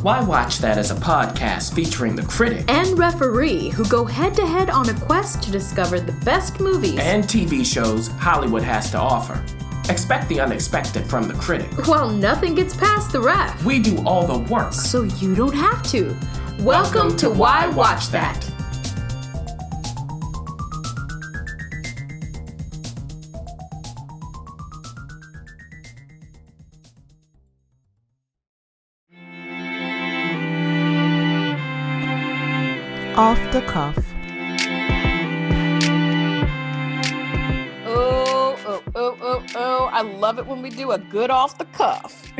Why Watch That is a podcast featuring the critic and referee who go head-to-head on a quest to discover the best movies and TV shows Hollywood has to offer. Expect the unexpected from the critic. Well, nothing gets past the ref. We do all the work, so you don't have to. Welcome to Why Watch That. Off the cuff. Oh, I love it when we do a good off the cuff.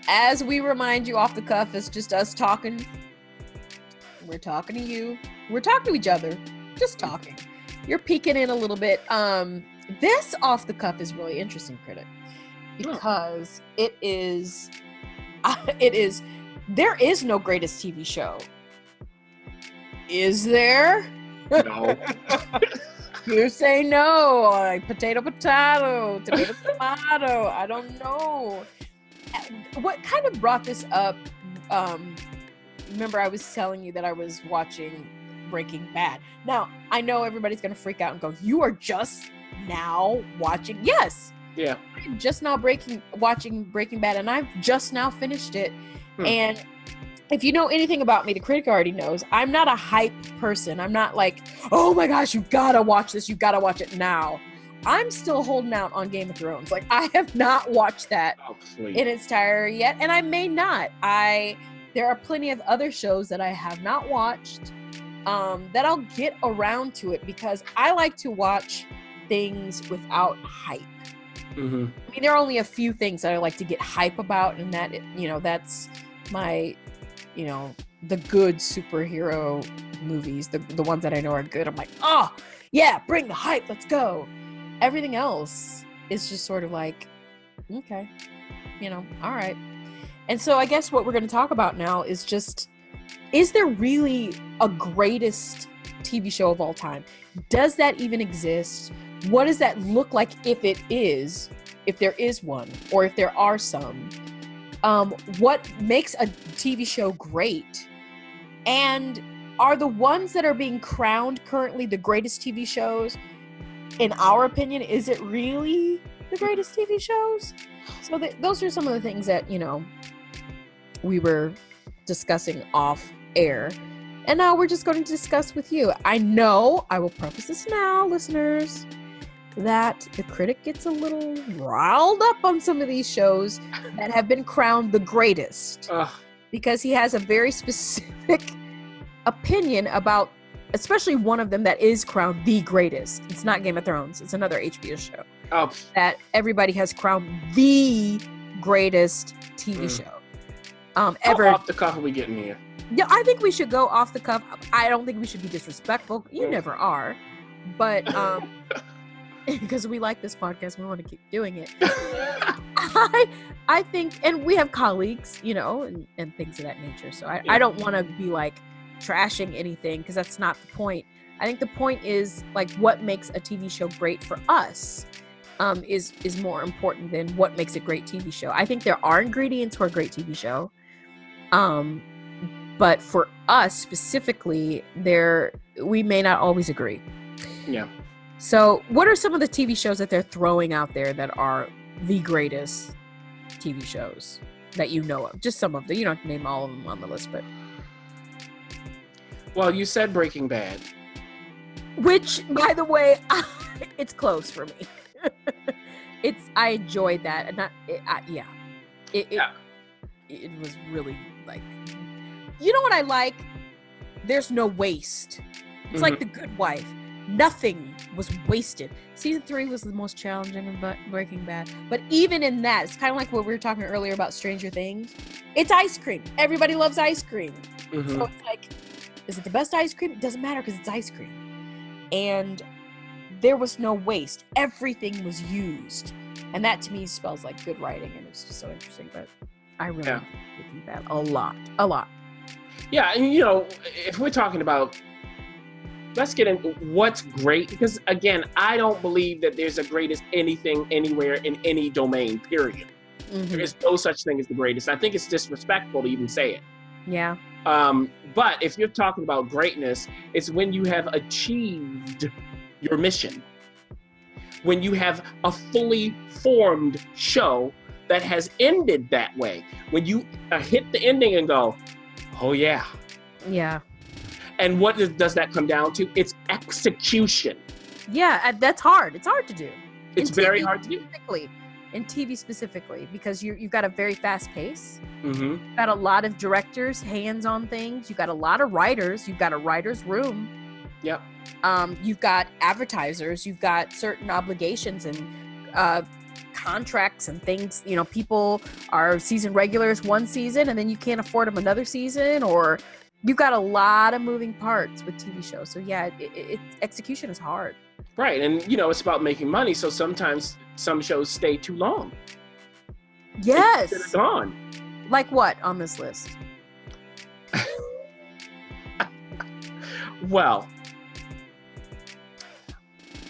As we remind you, off the cuff is just us talking. We're talking to you. We're talking to each other. Just talking. You're peeking in a little bit. This off the cuff is really interesting, critic, because it is, there is no greatest TV show. Is there? No. You say no. Like potato, tomato. I don't know. What kind of brought this up? Remember, I was telling you that I was watching Breaking Bad. Now, I know everybody's going to freak out and go, you are just now watching? Yes. Yeah. I'm just now watching Breaking Bad, and I've just now finished it. And if you know anything about me, the critic already knows, I'm not a hype person. I'm not like, oh my gosh, you gotta watch this. You gotta watch it now. I'm still holding out on Game of Thrones. Like, I have not watched that in its entirety yet, and I may not. There are plenty of other shows that I have not watched that I'll get around to it, because I like to watch things without hype. Mm-hmm. I mean, there are only a few things that I like to get hype about, and that, that's my, the good superhero movies, the ones that I know are good. I'm like, oh yeah, bring the hype, let's go. Everything else is just sort of like, okay, all right. And so I guess what we're going to talk about now is just, is there really a greatest TV show of all time? Does that even exist? What does that look like if there is one, or if there are some? What makes a TV show great? And are the ones that are being crowned currently the greatest TV shows, in our opinion, is it really the greatest TV shows? So those are some of the things that, we were discussing off air. And now we're just going to discuss with you. I know, I will preface this now, listeners, that the critic gets a little riled up on some of these shows that have been crowned the greatest. Because he has a very specific opinion about, especially one of them that is crowned the greatest. It's not Game of Thrones. It's another HBO show. That everybody has crowned the greatest TV show. Ever. How off the cuff are we getting here? Yeah, I think we should go off the cuff. I don't think we should be disrespectful. You never are. But, because we like this podcast, we want to keep doing it. I think, and we have colleagues, and things of that nature. So I don't want to be like trashing anything, because that's not the point. I think the point is, like, what makes a TV show great for us is more important than what makes a great TV show. I think there are ingredients for a great TV show. But for us specifically, we may not always agree. Yeah. So what are some of the TV shows that they're throwing out there that are the greatest TV shows that you know of? Just some of them. You don't have to name all of them on the list, but. Well, you said Breaking Bad. Which, by the way, it's close for me. I enjoyed that. And it was really like, you know what I like? There's no waste. It's like The Good Wife. Nothing was wasted. Season 3 was the most challenging of Breaking Bad. But even in that, it's kind of like what we were talking earlier about Stranger Things. It's ice cream. Everybody loves ice cream. So it's like, is it the best ice cream? It doesn't matter, because it's ice cream. And there was no waste. Everything was used. And that to me spells like good writing, and it's just so interesting. But I really like Breaking Bad a lot. Yeah, and if we're talking about, let's get into what's great, because again, I don't believe that there's a greatest anything anywhere in any domain, period. There is no such thing as the greatest. I think it's disrespectful to even say it. Yeah. But if you're talking about greatness, it's when you have achieved your mission. When you have a fully formed show that has ended that way. When you hit the ending and go, oh yeah. Yeah. And what does that come down to? It's execution. Yeah, that's hard. It's hard to do. It's very hard to do. In TV specifically, because you've got a very fast pace. Mm-hmm. You've got a lot of directors' hands on things. You've got a lot of writers. You've got a writer's room. Yep. You've got advertisers. You've got certain obligations and contracts and things. You know, people are season regulars one season, and then you can't afford them another season, or you've got a lot of moving parts with TV shows. So yeah, execution is hard. Right, and it's about making money. So sometimes some shows stay too long. Yes. They're gone. Like what on this list? Well,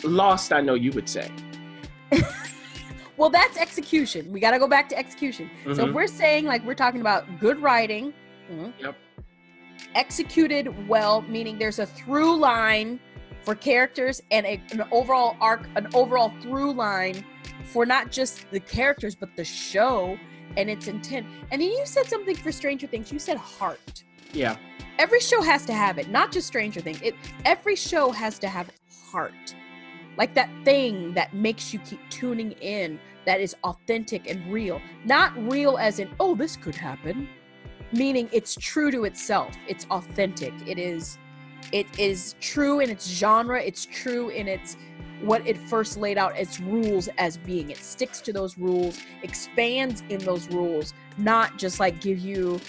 Lost, I know you would say. Well, that's execution. We got to go back to execution. Mm-hmm. So if we're saying, like, we're talking about good writing, Yep. executed well, meaning there's a through line for characters and an overall arc, an overall through line for not just the characters, but the show and its intent. And then you said something for Stranger Things. You said heart. Yeah. Every show has to have it, not just Stranger Things. Every show has to have heart. Like that thing that makes you keep tuning in, that is authentic and real. Not real as in, oh, this could happen. Meaning it's true to itself. It's authentic. It is true in its genre. It's true in its what it first laid out its rules as being. It sticks to those rules, expands in those rules, not just like give you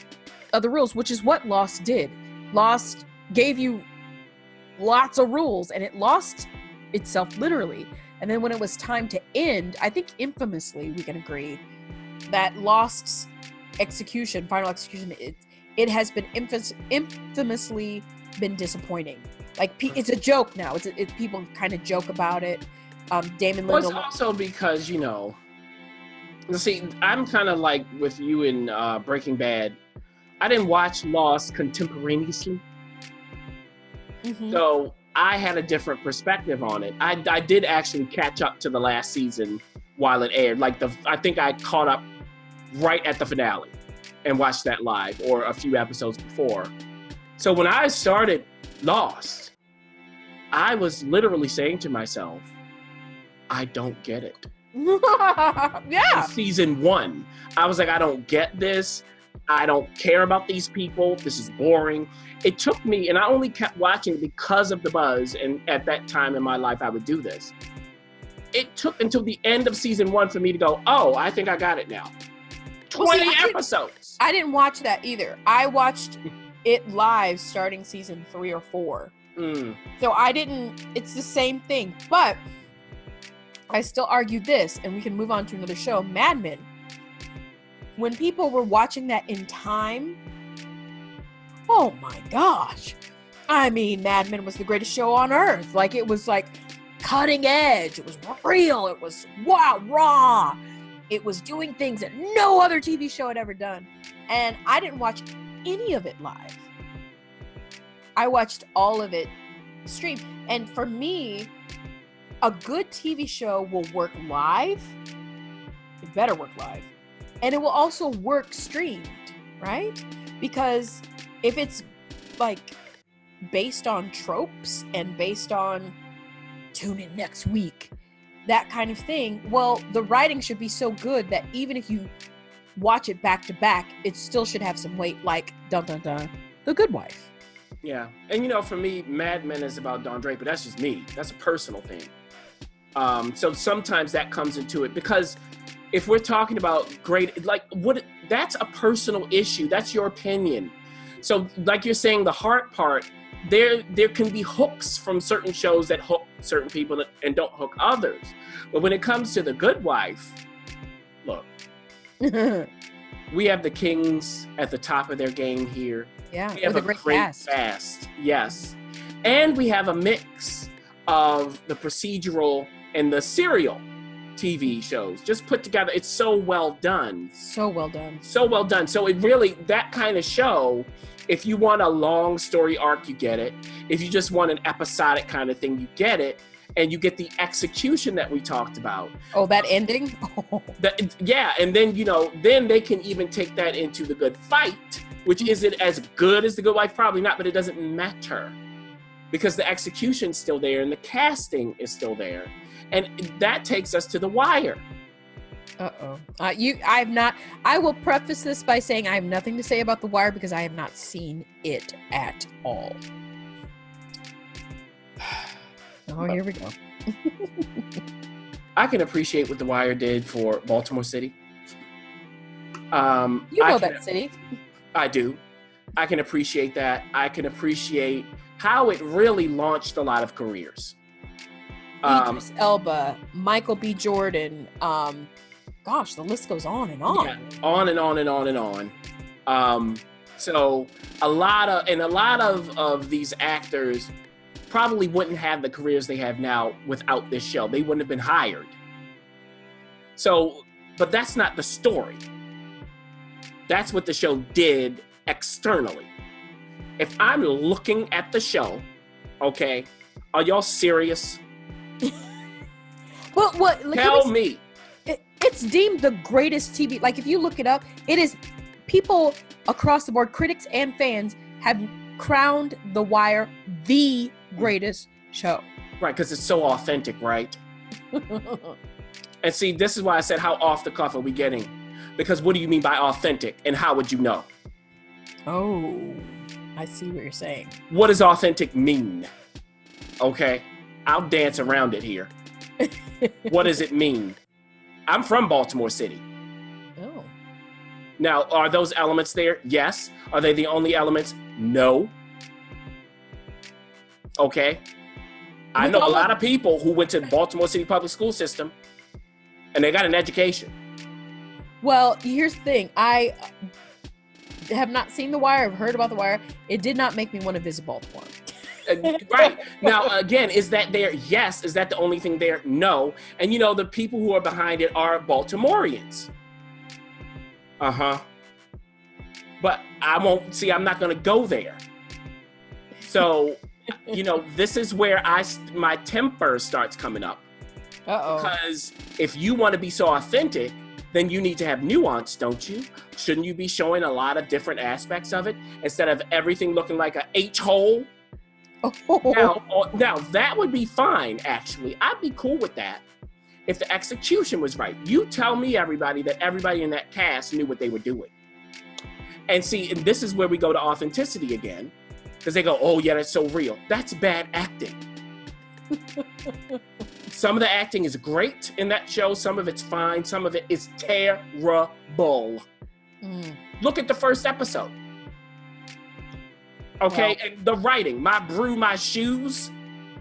other rules, which is what Lost did. Lost gave you lots of rules, and it lost itself literally. And then when it was time to end, I think infamously we can agree that Lost's final execution, it has been infamously been disappointing. Like it's a joke now. It's people kind of joke about it. Damon Lindelof. Well, it's also because see, I'm kind of like with you in Breaking Bad. I didn't watch Lost contemporaneously, so I had a different perspective on it. I did actually catch up to the last season while it aired. I think I caught up right at the finale and watched that live, or a few episodes before. So when I started Lost, I was literally saying to myself, I don't get it. Yeah. Season 1, I was like, I don't get this. I don't care about these people. This is boring. It took me, and I only kept watching because of the buzz, and at that time in my life, I would do this. It took until the end of season 1 for me to go, oh, I think I got it now. 20 episodes. I didn't watch that either. I watched it live starting season 3 or 4. So it's the same thing. But I still argue this, and we can move on to another show, Mad Men. When people were watching that in time, oh my gosh. I mean, Mad Men was the greatest show on earth. Like, it was like cutting edge. It was real. It was raw. It was doing things that no other TV show had ever done. And I didn't watch any of it live. I watched all of it streamed. And for me, a good TV show will work live. It better work live. And it will also work streamed, right? Because if it's like based on tropes and based on tune in next week, that kind of thing, well, the writing should be so good that even if you watch it back to back, it still should have some weight, like dun dun dun, The Good Wife. Yeah. And for me, Mad Men is about Don Draper. That's just me. That's a personal thing. So sometimes that comes into it, because if we're talking about that's a personal issue. That's your opinion. So like you're saying, the heart part, there can be hooks from certain shows that hook certain people and don't hook others. But when it comes to The Good Wife, look, we have the Kings at the top of their game here. Yeah, we have a great cast. Yes. And we have a mix of the procedural and the serial. TV shows, just put together. It's so well done. So well done. So well done. So it really, that kind of show, if you want a long story arc, you get it. If you just want an episodic kind of thing, you get it. And you get the execution that we talked about. Oh, that ending? Yeah, and then, then they can even take that into The Good Fight, which isn't as good as The Good Wife, probably not, but it doesn't matter. Because the execution's still there and the casting is still there. And that takes us to The Wire. Uh-oh. I will preface this by saying I have nothing to say about The Wire because I have not seen it at all. Oh, here we go. I can appreciate what The Wire did for Baltimore City. You know that city. I do. I can appreciate that. I can appreciate how it really launched a lot of careers. Idris Elba, Michael B. Jordan, gosh, the list goes on and on. Yeah, on and on and on and on. So a lot of these actors probably wouldn't have the careers they have now without this show. They wouldn't have been hired. So, but that's not the story. That's what the show did externally. If I'm looking at the show, okay, are y'all serious? Well, what? Tell me. It's deemed the greatest TV. Like, if you look it up, it is, people across the board, critics and fans, have crowned The Wire the greatest show. Right, because it's so authentic, right? And see, this is why I said, how off the cuff are we getting? Because what do you mean by authentic, and how would you know? Oh, I see what you're saying. What does authentic mean? Okay, I'll dance around it here. What does it mean? I'm from Baltimore City. Oh. Now, are those elements there? Yes. Are they the only elements? No. Okay. I know a lot of people who went to the Baltimore City public school system and they got an education. Well, here's the thing. I have not seen The Wire. I've heard about The Wire. It did not make me want to visit Baltimore. Right. Now, again, is that there? Yes. Is that the only thing there? No. And the people who are behind it are Baltimoreans. Uh-huh. But I'm not going to go there. So, this is where my temper starts coming up. Uh-oh. Because if you want to be so authentic, then you need to have nuance, don't you? Shouldn't you be showing a lot of different aspects of it instead of everything looking like a H-hole? Oh. Now, that would be fine, actually. I'd be cool with that if the execution was right. You tell me, everybody, that everybody in that cast knew what they were doing. And see, and this is where we go to authenticity again, because they go, oh, yeah, that's so real. That's bad acting. Some of the acting is great in that show. Some of it's fine. Some of it is terrible. Look at the first episode. Okay, Well, and the writing, my brew, my shoes.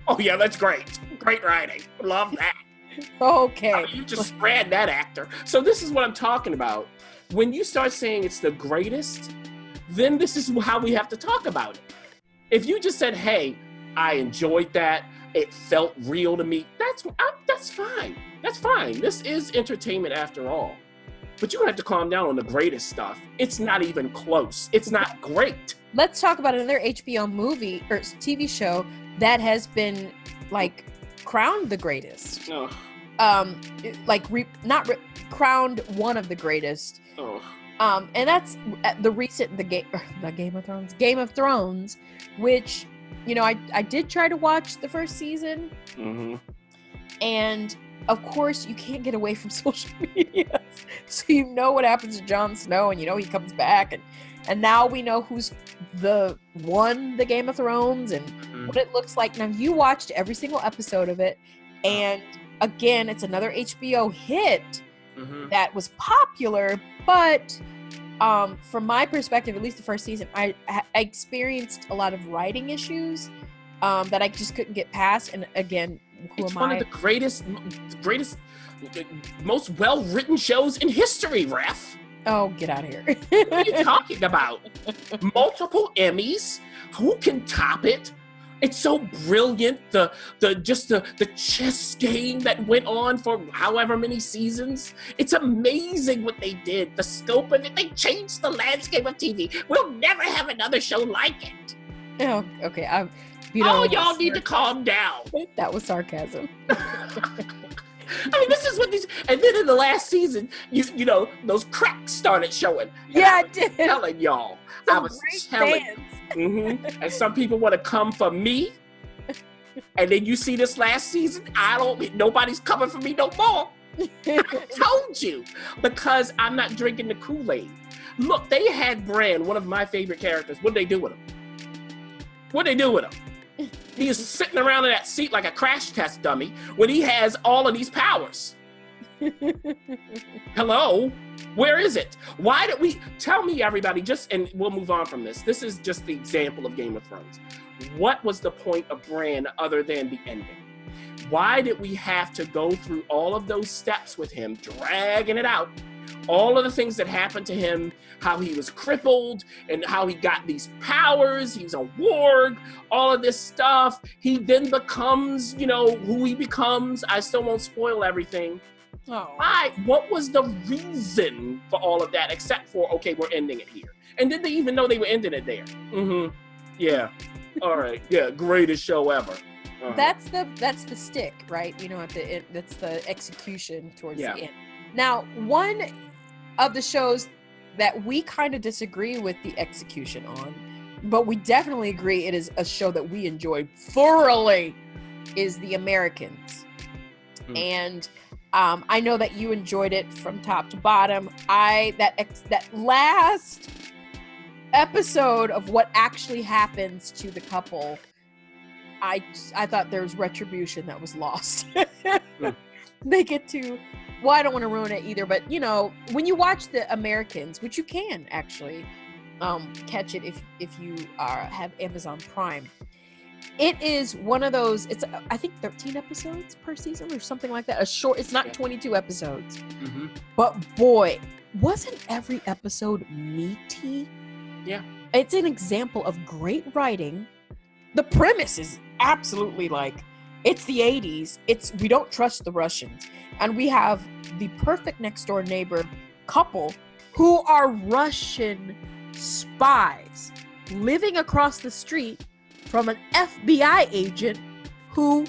Oh, yeah, that's great. Great writing. Love that. Okay. You just spread that actor. So this is what I'm talking about. When you start saying it's the greatest, then this is how we have to talk about it. If you just said, hey, I enjoyed that, it felt real to me, that's fine. That's fine. This is entertainment after all. But you have to calm down on the greatest stuff. It's not even close. It's not great. Let's talk about another HBO movie or TV show that has been crowned the greatest. Oh. Crowned one of the greatest. Oh. And that's Game of Thrones, which, I did try to watch the first season. Mm-hmm. And of course you can't get away from social media. So what happens to Jon Snow, and he comes back, and now we know who's won the Game of Thrones and what it looks like. Now, you watched every single episode of it, and again, it's another HBO hit that was popular, but from my perspective, at least the first season, I experienced a lot of writing issues that I just couldn't get past. And again, it's one of the greatest, most well-written shows in history, Ref. Oh, get out of here. What are you talking about? Multiple Emmys. Who can top it? It's so brilliant. The chess game that went on for however many seasons. It's amazing what they did. The scope of it. They changed the landscape of TV. We'll never have another show like it. Oh, okay. Y'all need to calm down. That was sarcasm. I mean, this is what these. And then in the last season, you know, those cracks started showing. Yeah, I did. Telling y'all. I was telling. Mm-hmm. And some people want to come for me. And then you see this last season, nobody's coming for me no more. I told you. Because I'm not drinking the Kool-Aid. Look, they had Bran, one of my favorite characters. What'd they do with him? He is sitting around in that seat like a crash test dummy when he has all of these powers. Hello? Where is it? Why did we... Tell me, everybody, and we'll move on from this. This is just the example of Game of Thrones. What was the point of Bran other than the ending? Why did we have to go through all of those steps with him, dragging it out? All of the things that happened to him, how he was crippled and how he got these powers, he's a warg, all of this stuff. He then becomes, who he becomes. I still won't spoil everything. Oh. Why? What was the reason for all of that except for, okay, we're ending it here? And did they even know they were ending it there? Mm-hmm. Yeah. All right. Yeah. Greatest show ever. Uh-huh. That's the stick, right? That's the execution towards the end. Now, one of the shows that we kind of disagree with the execution on, but we definitely agree it is a show that we enjoyed thoroughly, is The Americans. And I know that you enjoyed it from top to bottom. That last episode of what actually happens to the couple, I thought there was retribution that was lost. They get to... Well, I don't want to ruin it either, but when you watch The Americans, which you can actually catch it if you have Amazon Prime, it is one of those. It's I think 13 episodes per season or something like that. It's not 22 episodes, but boy, wasn't every episode meaty? Yeah, it's an example of great writing. The premise is absolutely it's the 80s. We don't trust the Russians. And we have the perfect next door neighbor couple who are Russian spies living across the street from an FBI agent who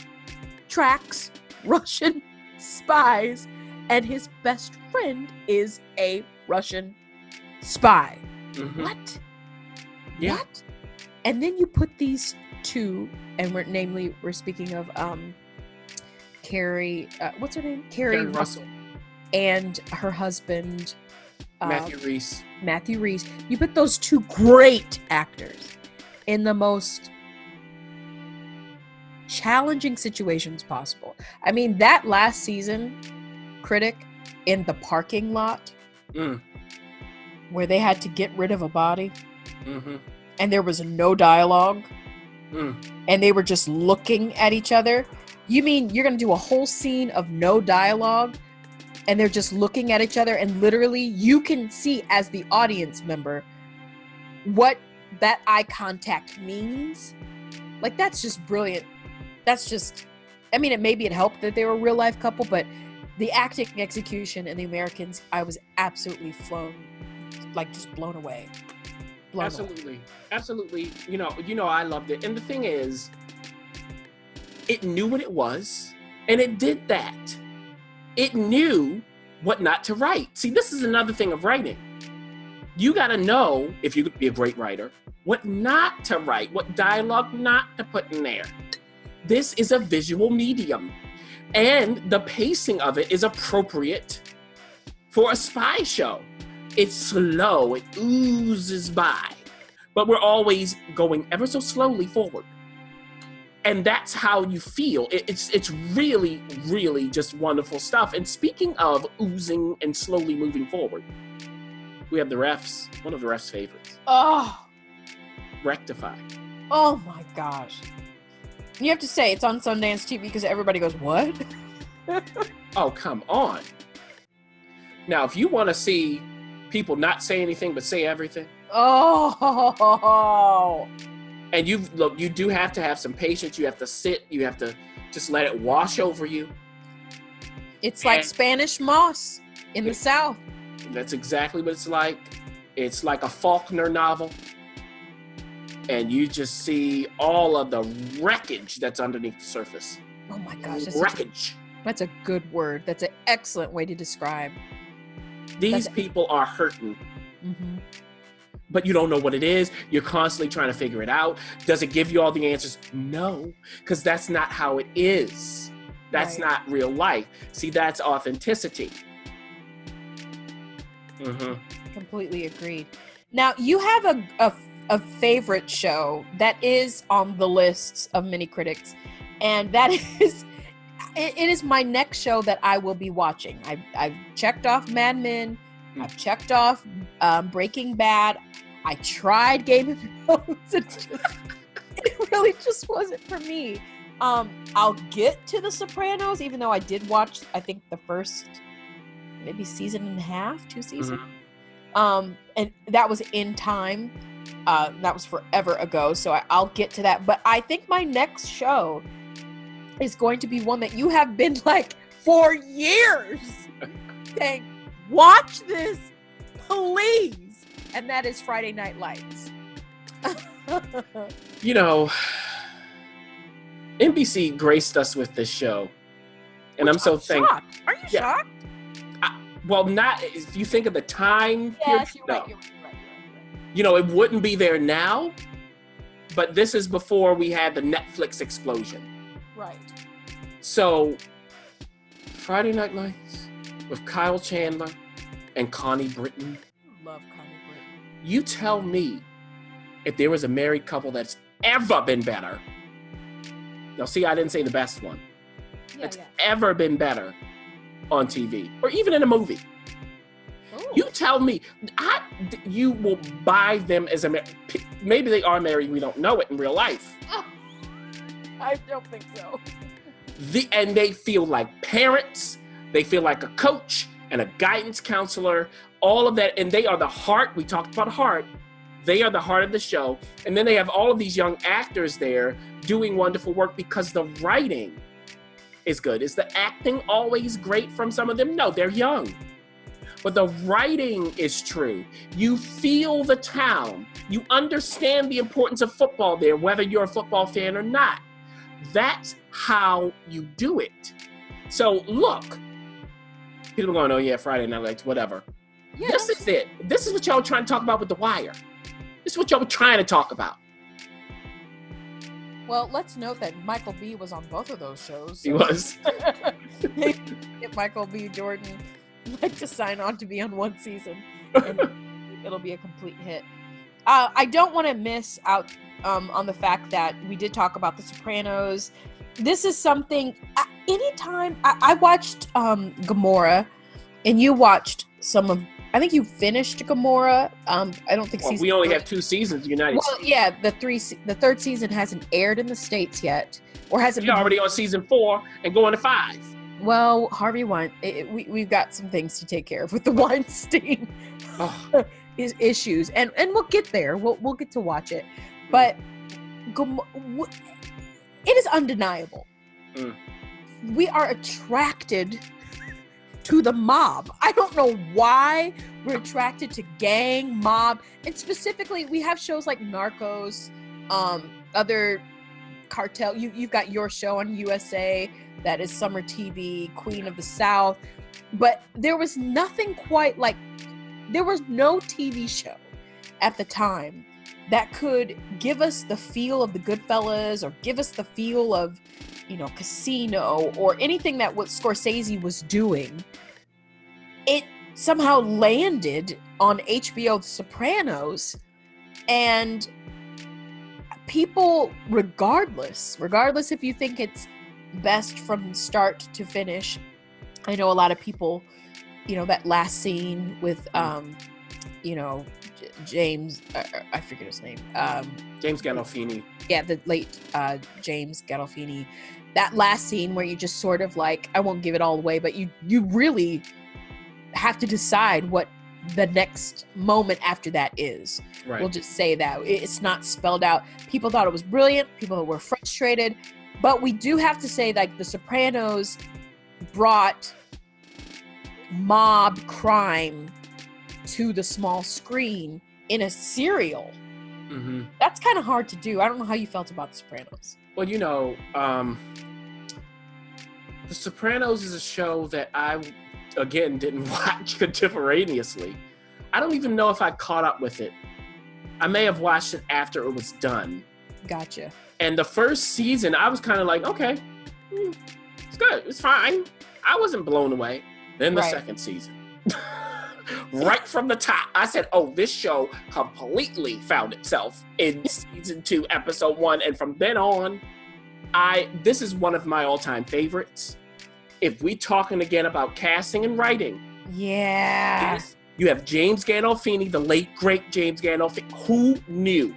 tracks Russian spies, and his best friend is a Russian spy. Mm-hmm. What? Yeah. What? And then you put these two, and we're speaking of Carrie, what's her name? Carrie Russell. And her husband, Matthew Rhys. You put those two great actors in the most challenging situations possible. I mean, that last season, Critic, in the parking lot, where they had to get rid of a body, and there was no dialogue, and they were just looking at each other. You mean you're going to do a whole scene of no dialogue and they're just looking at each other, and literally you can see as the audience member what that eye contact means? That's just brilliant. Maybe it helped that they were a real life couple, but the acting execution in The Americans, I was absolutely just blown away. Absolutely. I loved it. And the thing is, it knew what it was, and it did that. It knew what not to write. See, this is another thing of writing. You got to know, if you could be a great writer, what not to write, what dialogue not to put in there. This is a visual medium, and the pacing of it is appropriate for a spy show. It's slow, it oozes by, but we're always going ever so slowly forward. And that's how you feel. It's really, really just wonderful stuff. And speaking of oozing and slowly moving forward, we have one of the refs' favorites. Oh. Rectify. Oh my gosh. You have to say it's on Sundance TV because everybody goes, what? Oh, come on. Now, if you want to see people not say anything but say everything. Oh. And you do have to have some patience. You have to sit. You have to just let it wash over you. It's like Spanish moss in the South. That's exactly what it's like. It's like a Faulkner novel. And you just see all of the wreckage that's underneath the surface. Oh my gosh. Wreckage. That's a good word. That's an excellent way to describe. These people are hurting. Mm-hmm. But you don't know what it is. You're constantly trying to figure it out. Does it give you all the answers? No, because that's not how it is. That's not real life. See, that's authenticity. Mm-hmm. Completely agreed. Now, you have a favorite show that is on the lists of many critics, and that is, it is my next show that I will be watching. I've checked off Mad Men. I've checked off Breaking Bad. I tried Game of Thrones. It really just wasn't for me. I'll get to The Sopranos, even though I did watch, I think, the first maybe season and a half, 2 seasons. Mm-hmm. And that was in time. That was forever ago, so I'll get to that. But I think my next show is going to be one that you have been like for years saying, watch this, please. And that is Friday Night Lights. You know, NBC graced us with this show. And I'm so thankful. Are you shocked? Well, not if you think of the time. Yes, period, you're no. right. You know, it wouldn't be there now, but this is before we had the Netflix explosion. Right. So, Friday Night Lights with Kyle Chandler and Connie Britton. Love Connie Britton. You tell me if there was a married couple that's ever been better. Now, see, I didn't say the best one. That's ever been better on TV or even in a movie. Ooh. You tell me, you will buy them as a maybe they are married. We don't know it in real life. I don't think so. And they feel like parents. They feel like a coach and a guidance counselor. All of that, and they are the heart. We talked about heart. They are the heart of the show. And then they have all of these young actors there doing wonderful work because the writing is good. Is the acting always great from some of them? No, they're young. But the writing is true. You feel the town. You understand the importance of football there, whether you're a football fan or not. That's how you do it. So look, people are going, oh yeah, Friday Night Lights, whatever. Yeah, this is it. This is what y'all were trying to talk about with The Wire. This is what y'all were trying to talk about. Well, let's note that Michael B. was on both of those shows. So. He was. If Michael B. Jordan like to sign on to be on one season, and it'll be a complete hit. I don't want to miss out on the fact that we did talk about The Sopranos. This is something, anytime, I watched Gomorrah, and you watched some of, I think you finished Gomorrah. I don't think we only have 2 seasons in the United States. Well, yeah, the third season hasn't aired in the States yet, or hasn't. You're already on season 4 and going to 5. Well, Harvey we've got some things to take care of with the Weinstein issues, and we'll get there. We'll get to watch it, but it is undeniable. We are attracted to the mob. I don't know why we're attracted to gang, mob, and specifically we have shows like Narcos, other cartel. You've got your show on USA that is summer TV, Queen of the South, but there was nothing quite like, there was no TV show at the time that could give us the feel of the Goodfellas or give us the feel of, Casino or anything that what Scorsese was doing. It somehow landed on HBO The Sopranos, and people, regardless if you think it's best from start to finish, I know a lot of people, that last scene with James, I forget his name, James Gandolfini. Yeah, the late James Gandolfini. That last scene where you just sort of like, I won't give it all away, but you really have to decide what the next moment after that is. Right. We'll just say that it's not spelled out. People thought it was brilliant. People were frustrated, but we do have to say, like, The Sopranos brought mob crime to the small screen in a serial. Mm-hmm. That's kind of hard to do. I don't know how you felt about The Sopranos. Well, The Sopranos is a show that I, again, didn't watch contemporaneously. I don't even know if I caught up with it. I may have watched it after it was done. Gotcha. And the first season, I was kind of like, okay, it's good, it's fine. I wasn't blown away. Then the second season, right from the top, I said, oh, this show completely found itself in season 2, episode 1. And from then on, this is one of my all-time favorites. If we talking again about casting and writing, yeah, you have James Gandolfini, the late great James Gandolfini. Who knew?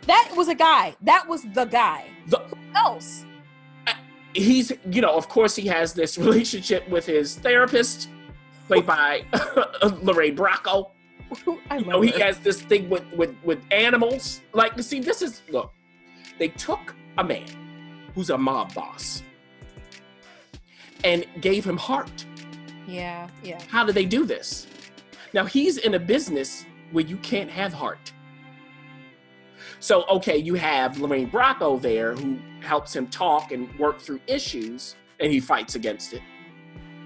That was a guy. That was the guy. Who else? He's, of course, he has this relationship with his therapist, played by Lorraine Bracco. I love he has this thing with animals. Like, see, look, they took a man who's a mob boss and gave him heart. Yeah. How do they do this? Now, he's in a business where you can't have heart. So, okay, you have Lorraine Bracco there who helps him talk and work through issues, and he fights against it.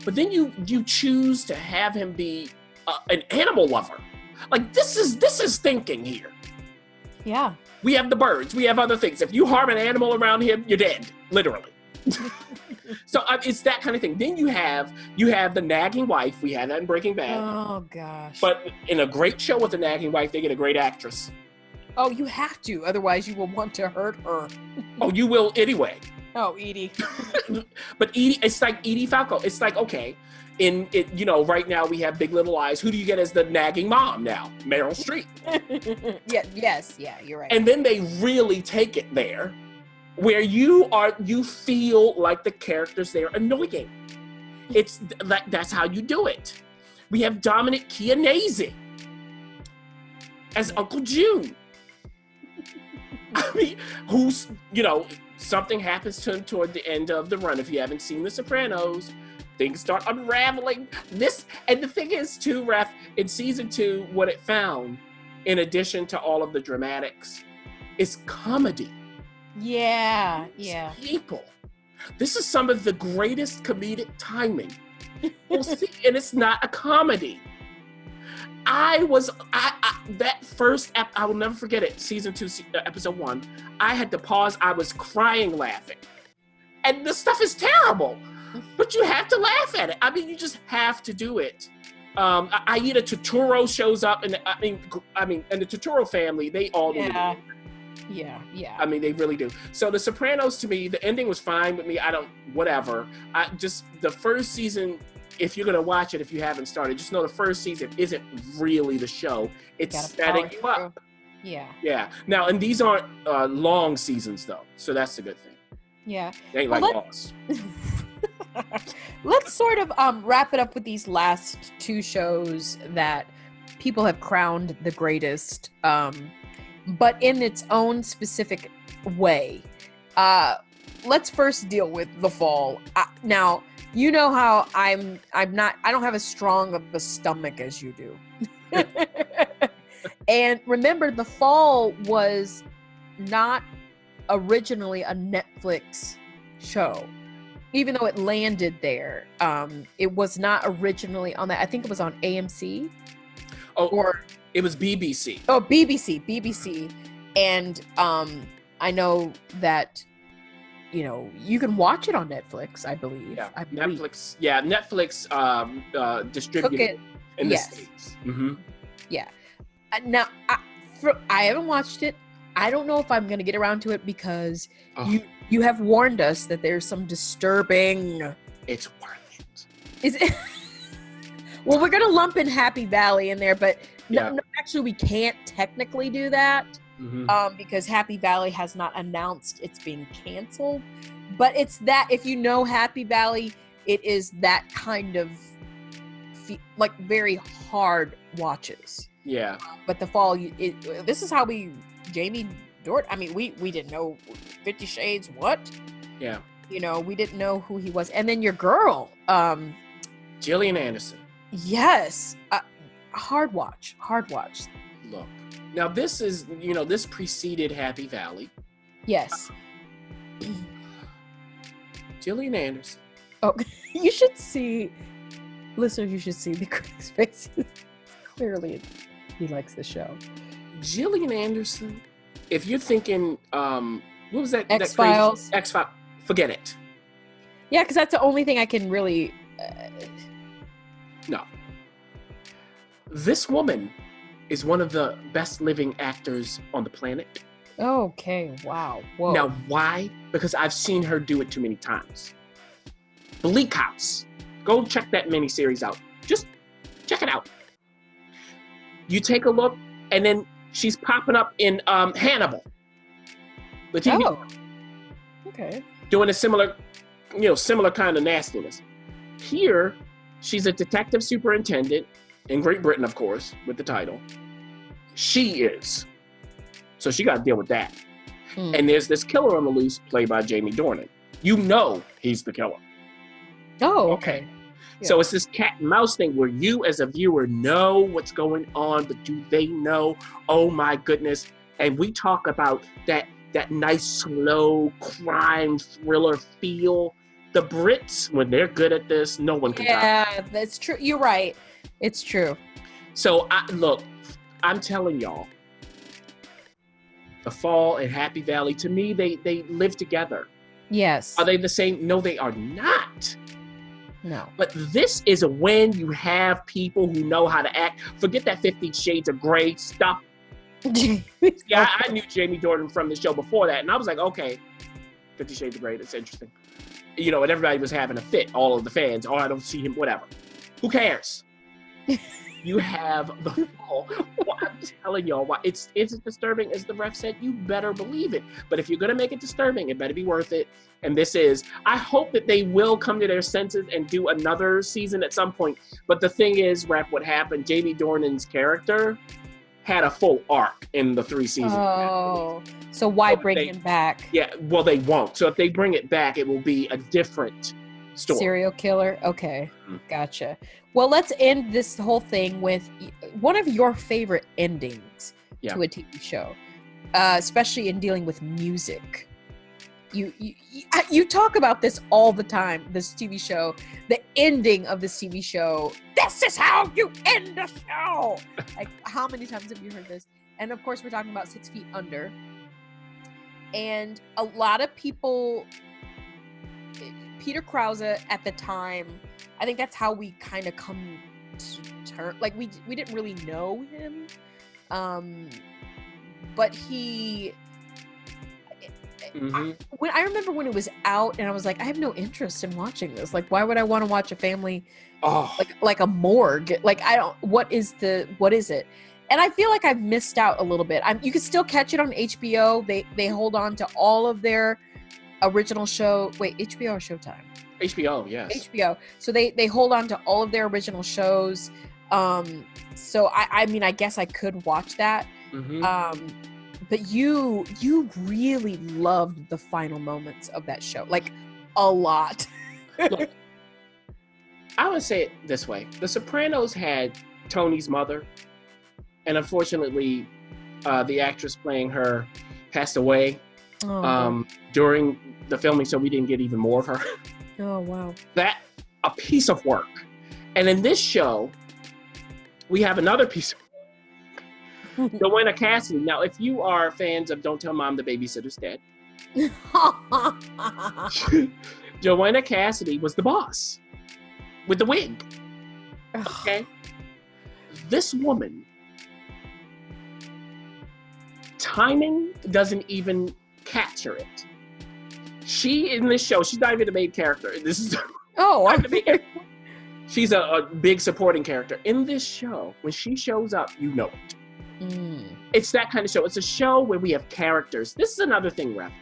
But then you choose to have him be an animal lover. Like, this is thinking here. Yeah. We have the birds. We have other things. If you harm an animal around him, you're dead, literally. So it's that kind of thing. Then you have the nagging wife. We had that in Breaking Bad. Oh, gosh. But in a great show with the nagging wife, they get a great actress. Oh, you have to. Otherwise, you will want to hurt her. Oh, you will anyway. Oh, Edie. But Edie, it's like Edie Falco. It's like, okay, right now we have Big Little Lies. Who do you get as the nagging mom now? Meryl Streep. Yeah, you're right. And then they really take it there, where you feel like the characters there are annoying. It's like, that's how you do it. We have Dominic Chianese as Uncle June. I mean, who's, something happens to him toward the end of the run. If you haven't seen The Sopranos, things start unraveling. And the thing is, too, Ref, in season 2, what it found, in addition to all of the dramatics, is comedy. Yeah. People. This is some of the greatest comedic timing. We'll see, and it's not a comedy. That first, I will never forget it, season 2, episode 1, I had to pause. I was crying laughing. And the stuff is terrible, but you have to laugh at it. I mean, you just have to do it. Aida Turturro shows up, and and the Turturro family, they all do it. Yeah. I mean, they really do. So The Sopranos, to me, the ending was fine with me. The first season, if you're going to watch it, if you haven't started, just know the first season isn't really the show. It's setting you up. Yeah. Now, and these aren't long seasons, though. So that's the good thing. Yeah. They ain't like Lost. Let's sort of wrap it up with these last 2 shows that people have crowned the greatest, but in its own specific way. Let's first deal with The Fall. Now, you know how I don't have as strong of a stomach as you do. And remember, The Fall was not originally a Netflix show. Even though it landed there, it was not originally on that. I think it was on AMC. Or it was BBC. Oh, BBC. And I know that, you can watch it on Netflix, I believe. Yeah, Netflix. Yeah, Netflix distributed in the States. Mm-hmm. Yeah. Now, I haven't watched it. I don't know if I'm going to get around to it because you have warned us that there's some disturbing. It's worth it. Is it? Well, we're going to lump in Happy Valley in there, but no, actually, we can't technically do that because Happy Valley has not announced it's being canceled. But it's that, if you know Happy Valley, it is that kind of like very hard watches. Yeah. But the fall, this is how Jamie Dornan. I mean, we didn't know 50 Shades. What? Yeah. You know, we didn't know who he was. And then your girl, Gillian Anderson. yes, hard watch. Look, now this is, this preceded Happy Valley. Yes. Gillian Anderson. Oh, you should see, listeners, you should see the critic's faces. Clearly, he likes the show. Gillian Anderson. If you're thinking, what was that? X-Files. X-Files. Forget it. Yeah, because that's the only thing I can really. No. This woman is one of the best living actors on the planet. Okay. Wow. Whoa. Now, why? Because I've seen her do it too many times. Bleak House. Go check that miniseries out. Just check it out. You take a look, and then she's popping up in Hannibal. The TV Oh. Okay. doing a similar kind of nastiness. Here, she's a detective superintendent in Great Britain, of course, with the title. She is. So she got to deal with that. And there's this killer on the loose played by Jamie Dornan. You know he's the killer. Oh, okay. Yeah. So it's this cat and mouse thing where you as a viewer know what's going on, but do they know? Oh my goodness. And we talk about that nice, slow crime thriller feel. The Brits, when they're good at this, no one can top. Yeah, that's true. You're right. It's true. So look, I'm telling y'all, The Fall and Happy Valley, to me, they live together. Yes. Are they the same? No, they are not. No. But this is when you have people who know how to act. Forget that 50 Shades of Grey stuff. Yeah, I knew Jamie Dornan from the show before that, and I was like, okay, 50 Shades of Grey, that's interesting. And everybody was having a fit, all of the fans. Oh, I don't see him, whatever. Who cares? You have The Fall. Well, I'm telling y'all, why it's disturbing, as the ref said, you better believe it. But if you're going to make it disturbing, it better be worth it. And I hope that they will come to their senses and do another season at some point. But the thing is, ref, what happened, Jamie Dornan's character had a full arc in the 3 seasons. Oh, so why bring him back? Yeah, well, they won't. So if they bring it back, it will be a different story. Serial killer? Okay, gotcha. Well, let's end this whole thing with one of your favorite endings to a TV show, especially in dealing with music. You talk about this all the time, this TV show, the ending of this TV show. This is how you end a show. Like, how many times have you heard this? And of course, we're talking about 6 Feet Under. And a lot of people, Peter Krause at the time, I think that's how we kind of come to term. Like, we didn't really know him, but he. I remember when it was out, and I was like, I have no interest in watching this. Like, why would I want to watch a family like a morgue? Like, I don't. What is it? And I feel like I've missed out a little bit. You can still catch it on HBO. They hold on to all of their original show. Wait, HBO or Showtime? HBO, yes. HBO. So they hold on to all of their original shows. So I mean, I guess I could watch that. But you really loved the final moments of that show, like a lot. Look, I would say it this way: The Sopranos had Tony's mother, and unfortunately, the actress playing her passed away during the filming, so we didn't get even more of her. Oh wow! That a piece of work, and in this show, we have another piece of. Joanna Cassidy. Now, if you are fans of Don't Tell Mom the Babysitter's Dead, Joanna Cassidy was the boss with the wig. Okay? This woman, timing doesn't even capture it. She, in this show, she's not even the main character. This is she's a big supporting character. In this show, when she shows up, you know it. It's that kind of show. It's a show where we have characters. This is another thing, Ref.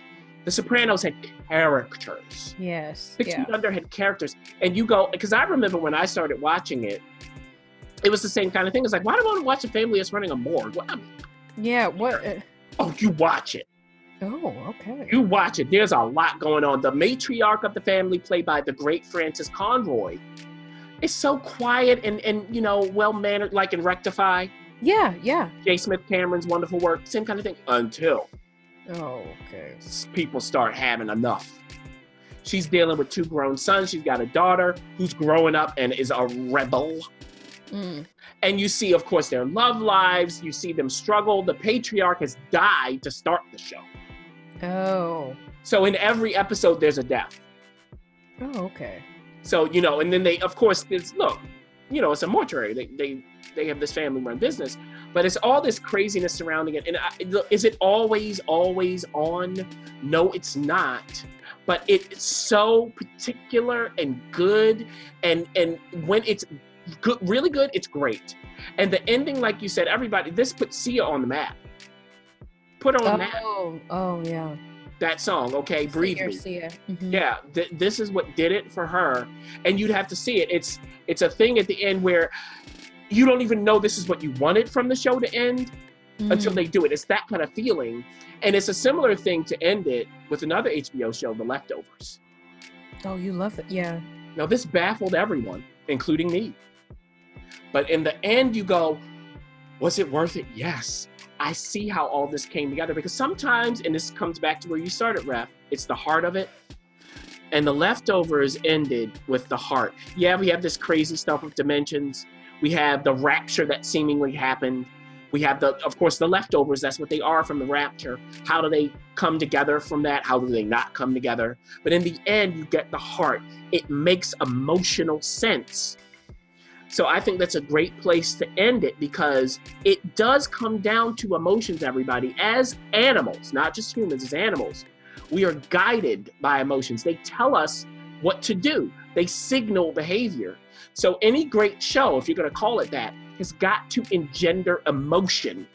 The Sopranos had characters. Yes. 6 Feet Under had characters. And you go, because I remember when I started watching it, it was the same kind of thing. It's like, why do I want to watch a family that's running a morgue? What? Yeah, what? Oh, you watch it. Oh, okay. You watch it. There's a lot going on. The matriarch of the family, played by the great Frances Conroy, is so quiet and well-mannered, like in Rectify. Yeah. J. Smith Cameron's wonderful work. Same kind of thing. Until okay. people start having enough. She's dealing with 2 grown sons. She's got a daughter who's growing up and is a rebel. And you see, of course, their love lives. You see them struggle. The patriarch has died to start the show. Oh. So in every episode, there's a death. Oh, okay. So, and then they, of course, it's a mortuary. They have this family-run business. But it's all this craziness surrounding it. And is it always on? No, it's not. But it's so particular and good. And when it's good, really good, it's great. And the ending, like you said, this put Sia on the map. Put her on the map. Oh, yeah. That song, okay, Breathe Me. Sia. Mm-hmm. Yeah, this is what did it for her. And you'd have to see it. It's a thing at the end where you don't even know this is what you wanted from the show to end until they do it. It's that kind of feeling. And it's a similar thing to end it with another HBO show, The Leftovers. Oh, you love it. Yeah. Now, this baffled everyone, including me. But in the end, you go, was it worth it? Yes. I see how all this came together, because sometimes, and this comes back to where you started, Ref, it's the heart of it. And The Leftovers ended with the heart. Yeah, we have this crazy stuff with dimensions. We have the rapture that seemingly happened. We have of course, the leftovers. That's what they are from the rapture. How do they come together from that? How do they not come together? But in the end, you get the heart. It makes emotional sense. So I think that's a great place to end it, because it does come down to emotions, everybody. As animals, not just humans, as animals, we are guided by emotions. They tell us what to do. They signal behavior. So any great show, if you're going to call it that, has got to engender emotion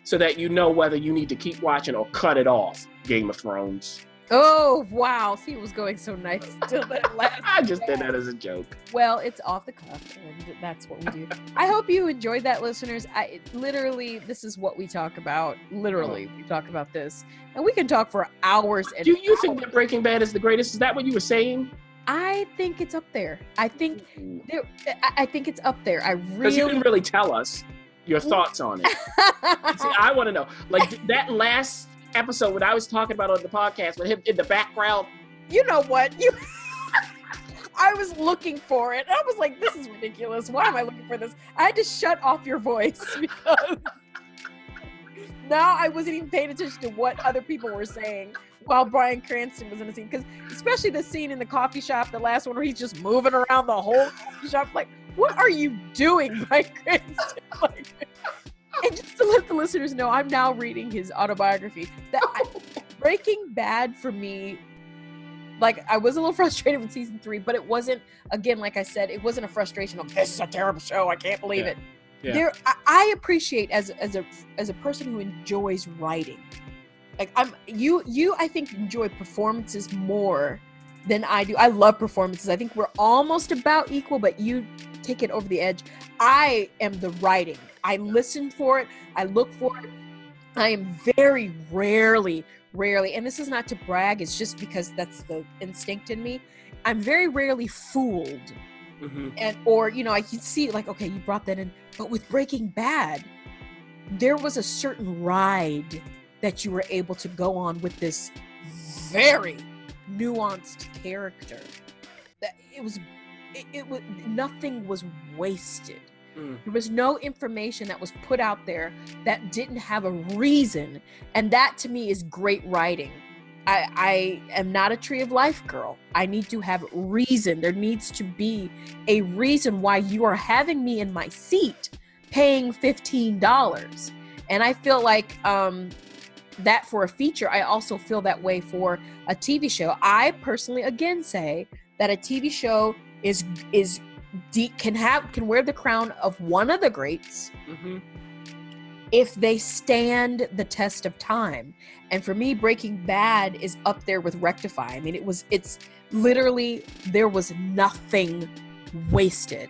so that you know whether you need to keep watching or cut it off. Game of Thrones. Oh, wow. See, it was going so nice until that last. I just did that as a joke. Well, it's off the cuff, and that's what we do. I hope you enjoyed that, listeners. Literally, this is what we talk about. Literally, we talk about this. And we can talk for hours and Do you think that Breaking Bad is the greatest? Is that what you were saying? I think it's up there. I think it's up there. Because you didn't really tell us your thoughts on it. See, I want to know. Like that last episode when I was talking about on the podcast with him in the background. You know what? I was looking for it. I was like, this is ridiculous. Why am I looking for this? I had to shut off your voice because now I wasn't even paying attention to what other people were saying while Bryan Cranston was in the scene. Because especially the scene in the coffee shop, the last one where he's just moving around the whole coffee shop. Like, what are you doing, Bryan Cranston? And just to let the listeners know, I'm now reading his autobiography. Breaking Bad for me, like, I was a little frustrated with season 3, but it wasn't, again, like I said, it wasn't a frustration of, this is a terrible show, I can't believe it. Yeah. I appreciate as a person who enjoys writing. Like I think enjoy performances more than I do. I love performances. I think we're almost about equal, but you take it over the edge. I am the writing. I listen for it. I look for it. I am very rarely, and this is not to brag, it's just because that's the instinct in me. I'm very rarely fooled. Mm-hmm. Or I can see, like, okay, you brought that in. But with Breaking Bad, there was a certain ride that you were able to go on with this very nuanced character. That it was nothing was wasted. There was no information that was put out there that didn't have a reason. And that to me is great writing. I am not a Tree of Life girl. I need to have reason. There needs to be a reason why you are having me in my seat paying $15. And I feel like that for a feature, I also feel that way for a TV show. I personally, again, say that a TV show can wear the crown of one of the greats if they stand the test of time. And for me, Breaking Bad is up there with Rectify. I mean, it's literally, there was nothing wasted.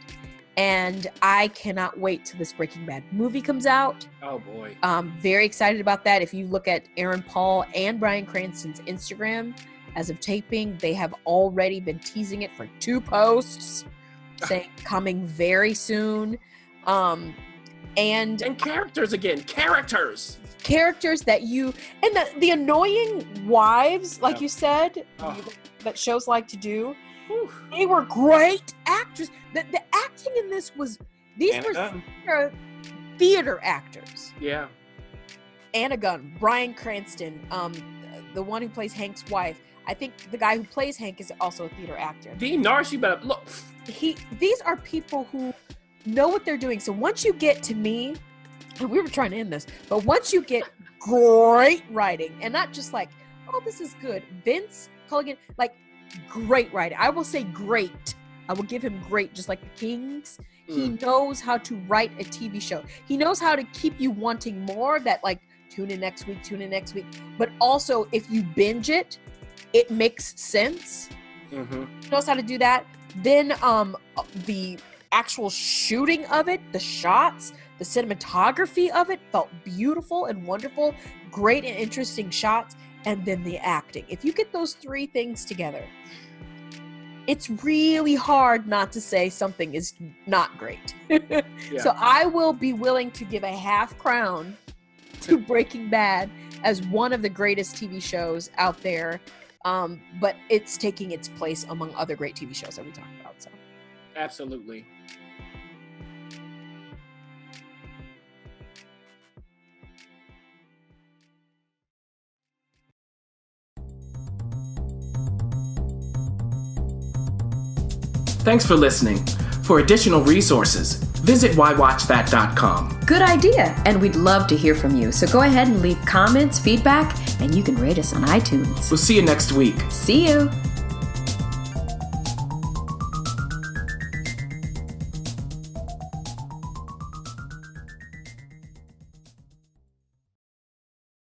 And I cannot wait till this Breaking Bad movie comes out. Oh boy. Very excited about that. If you look at Aaron Paul and Bryan Cranston's Instagram, as of taping, they have already been teasing it for 2 posts, saying coming very soon. And characters again. Characters that you, and the annoying wives, like you said, that shows like to do. Whew. They were great actors. The acting in this was, these were theater actors. Yeah. Anna Gunn, Bryan Cranston, the one who plays Hank's wife. I think the guy who plays Hank is also a theater actor. Dean Narsh, you better look. These are people who know what they're doing. So once you get to me, and we were trying to end this, but once you get great writing, and not just like, oh, this is good. Vince Culligan, like, great writing. I will say great. I will give him great, just like the Kings. He knows how to write a TV show. He knows how to keep you wanting more, that like, tune in next week. But also, if you binge it, it makes sense. Mm-hmm. He knows how to do that. Then the actual shooting of it, the shots, the cinematography of it felt beautiful and wonderful, great and interesting shots, and then the acting. If you get those 3 things together, it's really hard not to say something is not great. Yeah. So I will be willing to give a half crown to Breaking Bad as one of the greatest TV shows out there. But it's taking its place among other great TV shows that we talked about. So, absolutely. Thanks for listening. For additional resources, visit whywatchthat.com. Good idea, and we'd love to hear from you. So go ahead and leave comments, feedback, and you can rate us on iTunes. We'll see you next week. See you.